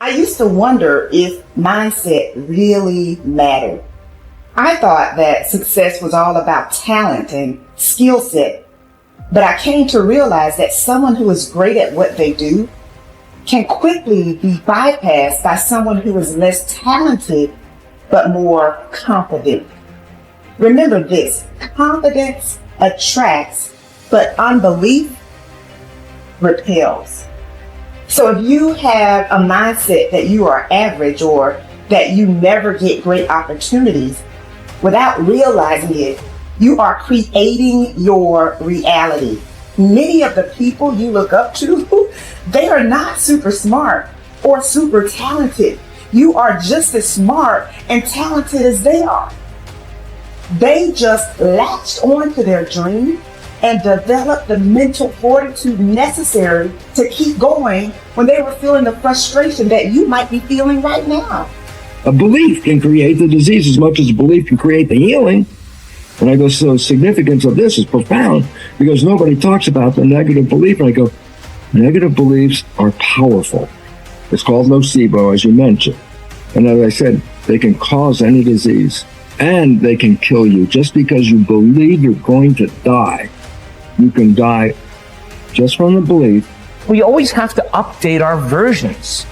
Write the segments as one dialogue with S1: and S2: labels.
S1: I used to wonder if mindset really mattered. I thought that success was all about talent and skill set, but I came to realize that someone who is great at what they do can quickly be bypassed by someone who is less talented but more confident. Remember this, confidence attracts, but unbelief repels. So if you have a mindset that you are average or that you never get great opportunities, without realizing it, you are creating your reality. Many of the people you look up to, they are not super smart or super talented. You are just as smart and talented as they are. They just latched onto their dream and developed the mental fortitude necessary to keep going when they were feeling the frustration that you might be feeling right now.
S2: A belief can create the disease as much as a belief can create the healing. And I go, so the significance of this is profound because nobody talks about the negative belief. And I go, negative beliefs are powerful. It's called nocebo, as you mentioned. And as I said, they can cause any disease and they can kill you. Just because you believe you're going to die, you can die just from the belief.
S3: We always have to update our versions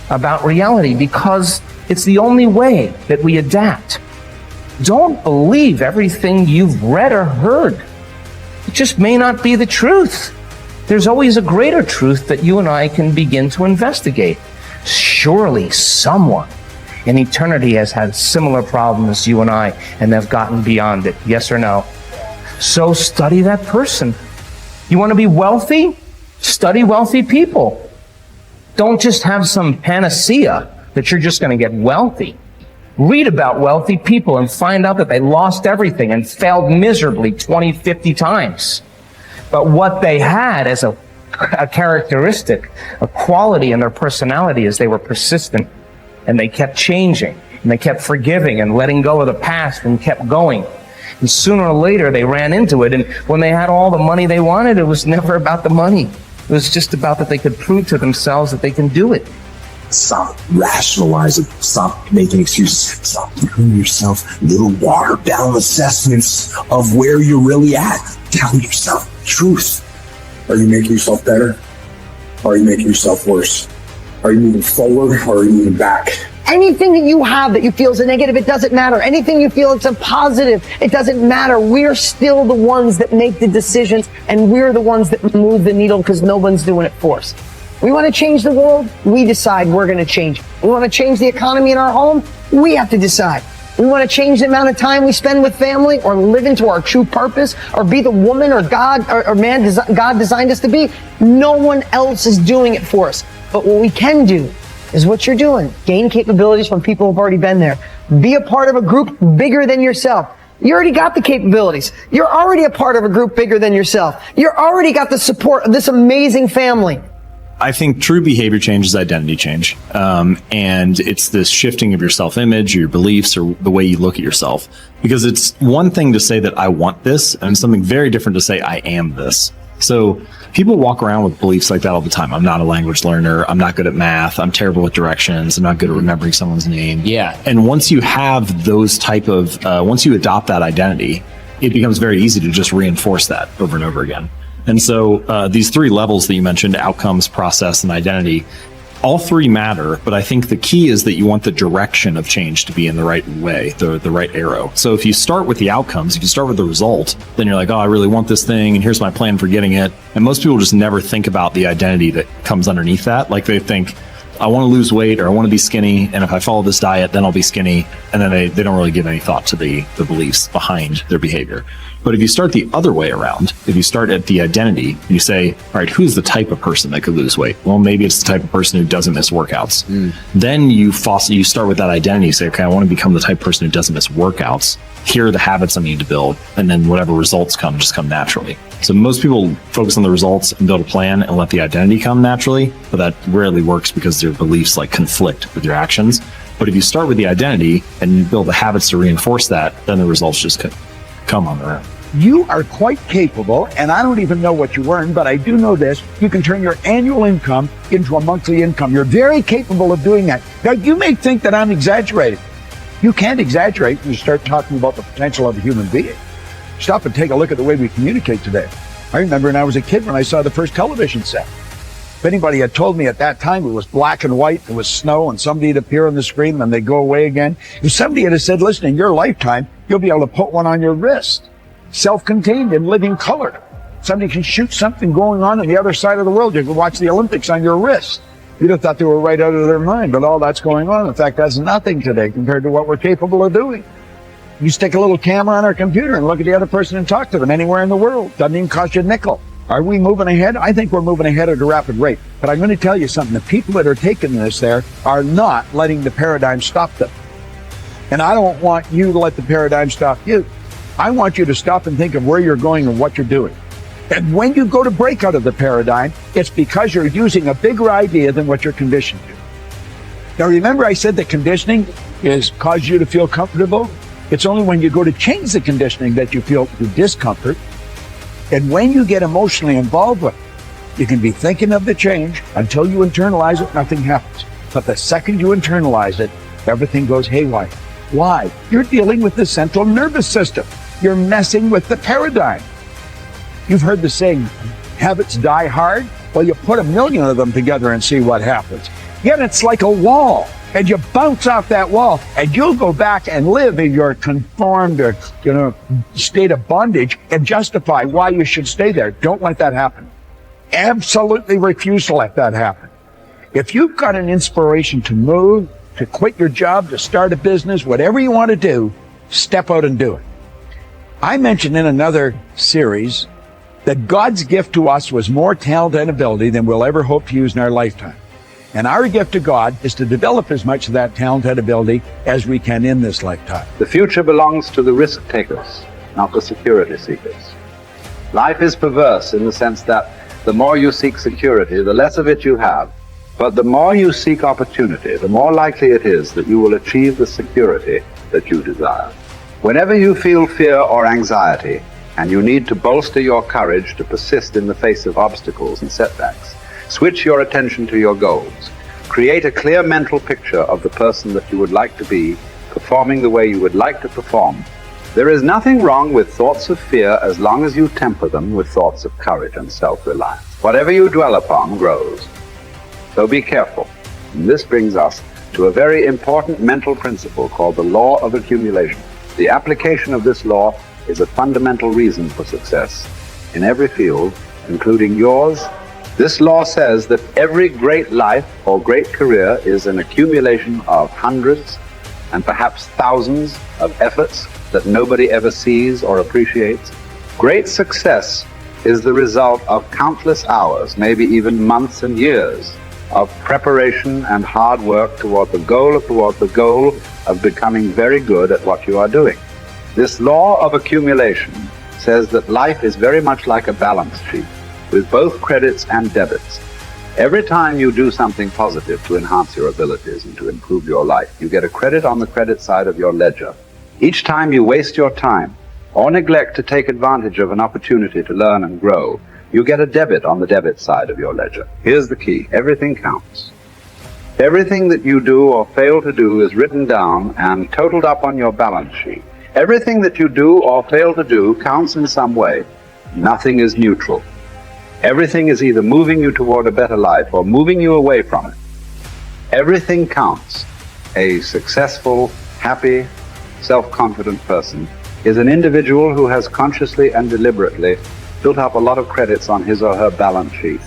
S3: about reality because it's the only way that we adapt. Don't believe everything you've read or heard. It just may not be the truth. There's always a greater truth that you and I can begin to investigate. Surely someone in eternity has had similar problems as you and I, and they've gotten beyond it. Yes or no? So study that person. You want to be wealthy? Study wealthy people. Don't just have some panacea that you're just going to get wealthy. Read about wealthy people and find out that they lost everything and failed miserably 20, 50 times. But what they had as a characteristic, a quality in their personality is they were persistent and they kept changing and they kept forgiving and letting go of the past and kept going. And sooner or later they ran into it, and when they had all the money they wanted, it was never about the money. It was just about that they could prove to themselves that they can do it.
S4: Stop rationalizing. Stop making excuses. Stop giving yourself little watered down assessments of where you're really at. Tell yourself the truth. Are you making yourself better? Or are you making yourself worse? Are you moving forward or are you moving back?
S5: Anything that you have that you feel is a negative, it doesn't matter. Anything you feel it's a positive, it doesn't matter. We're still the ones that make the decisions, and we're the ones that move the needle because no one's doing it for us. We want to change the world, we decide we're going to change it. We want to change the economy in our home, we have to decide. We want to change the amount of time we spend with family or live into our true purpose or be the woman or God or man God designed us to be. No one else is doing it for us. But what we can do is what you're doing. Gain capabilities from people who've already been there. Be a part of a group bigger than yourself. You already got the capabilities. You're already a part of a group bigger than yourself. You already got the support of this amazing family.
S6: I think true behavior change is identity change. And it's this shifting of your self-image, or your beliefs, or the way you look at yourself. Because it's one thing to say that I want this, and something very different to say I am this. So people walk around with beliefs like that all the time. I'm not a language learner. I'm not good at math. I'm terrible with directions. I'm not good at remembering someone's name.
S7: Yeah.
S6: And once you have those type of, once you adopt that identity, it becomes very easy to just reinforce that over and over again. And so these three levels that you mentioned, outcomes, process, and identity, all three matter, but I think the key is that you want the direction of change to be in the right way, the right arrow. So if you start with the outcomes, if you start with the result, then you're like, oh, I really want this thing, and here's my plan for getting it. And most people just never think about the identity that comes underneath that. Like they think, I want to lose weight, or I want to be skinny, and if I follow this diet, then I'll be skinny. And then they don't really give any thought to the beliefs behind their behavior. But if you start the other way around, if you start at the identity, you say, all right, who's the type of person that could lose weight? Well, maybe it's the type of person who doesn't miss workouts. Then you start with that identity. You say, okay, I want to become the type of person who doesn't miss workouts. Here are the habits I need to build. And then whatever results come, just come naturally. So most people focus on the results and build a plan and let the identity come naturally, but that rarely works because their beliefs like conflict with your actions. But if you start with the identity and you build the habits to reinforce that, then the results just come on their own.
S7: You are quite capable, and I don't even know what you earn, but I do know this. You can turn your annual income into a monthly income. You're very capable of doing that. Now, you may think that I'm exaggerating. You can't exaggerate when you start talking about the potential of a human being. Stop and take a look at the way we communicate today. I remember when I was a kid when I saw the first television set. If anybody had told me at that time it was black and white, it was snow, and somebody would appear on the screen and they'd go away again. If somebody had said, listen, in your lifetime, you'll be able to put one on your wrist, self-contained in living color. Somebody can shoot something going on the other side of the world. You can watch the Olympics on your wrist. You'd have thought they were right out of their mind, but all that's going on. In fact, that's nothing today compared to what we're capable of doing. You stick a little camera on our computer and look at the other person and talk to them anywhere in the world. Doesn't even cost you a nickel. Are we moving ahead? I think we're moving ahead at a rapid rate. But I'm going to tell you something. The people that are taking this there are not letting the paradigm stop them. And I don't want you to let the paradigm stop you. I want you to stop and think of where you're going and what you're doing. And when you go to break out of the paradigm, it's because you're using a bigger idea than what you're conditioned to. Now, remember I said that conditioning is cause you to feel comfortable? It's only when you go to change the conditioning that you feel the discomfort. And when you get emotionally involved with it, you can be thinking of the change until you internalize it, nothing happens. But the second you internalize it, everything goes haywire. Why? You're dealing with the central nervous system. You're messing with the paradigm. You've heard the saying, habits die hard. Well, you put 1,000,000 of them together and see what happens. Yet it's like a wall, and you bounce off that wall, and you'll go back and live in your conformed or, state of bondage and justify why you should stay there. Don't let that happen. Absolutely refuse to let that happen. If you've got an inspiration to move, to quit your job, to start a business, whatever you want to do, step out and do it. I mentioned in another series that God's gift to us was more talent and ability than we'll ever hope to use in our lifetime. And our gift to God is to develop as much of that talent and ability as we can in this lifetime.
S8: The future belongs to the risk takers, not the security seekers. Life is perverse in the sense that the more you seek security, the less of it you have. But the more you seek opportunity, the more likely it is that you will achieve the security that you desire. Whenever you feel fear or anxiety, and you need to bolster your courage to persist in the face of obstacles and setbacks, switch your attention to your goals. Create a clear mental picture of the person that you would like to be, performing the way you would like to perform. There is nothing wrong with thoughts of fear as long as you temper them with thoughts of courage and self-reliance. Whatever you dwell upon grows. So be careful. And this brings us to a very important mental principle called the law of accumulation. The application of this law is a fundamental reason for success in every field, including yours. This law says that every great life or great career is an accumulation of hundreds and perhaps thousands of efforts that nobody ever sees or appreciates. Great success is the result of countless hours, maybe even months and years, of preparation and hard work toward the goal of becoming very good at what you are doing. This law of accumulation says that life is very much like a balance sheet with both credits and debits. Every time you do something positive to enhance your abilities and to improve your life, you get a credit on the credit side of your ledger. Each time you waste your time or neglect to take advantage of an opportunity to learn and grow, you get a debit on the debit side of your ledger. Here's the key. Everything counts. Everything that you do or fail to do is written down and totaled up on your balance sheet. Everything that you do or fail to do counts in some way. Nothing is neutral. Everything is either moving you toward a better life or moving you away from it. Everything counts. A successful, happy, self-confident person is an individual who has consciously and deliberately built up a lot of credits on his or her balance sheet.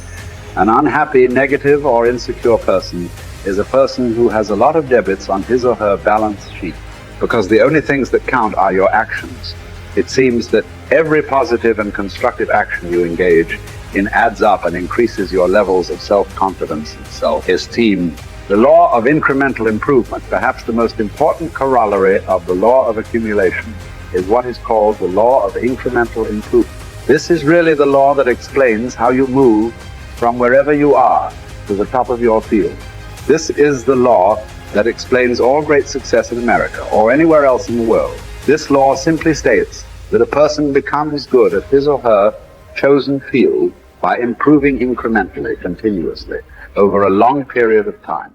S8: An unhappy, negative, or insecure person is a person who has a lot of debits on his or her balance sheet, because the only things that count are your actions. It seems that every positive and constructive action you engage in adds up and increases your levels of self-confidence and self-esteem. The law of incremental improvement, perhaps the most important corollary of the law of accumulation, is what is called the law of incremental improvement. This is really the law that explains how you move from wherever you are to the top of your field. This is the law that explains all great success in America or anywhere else in the world. This law simply states that a person becomes good at his or her chosen field by improving incrementally, continuously, over a long period of time.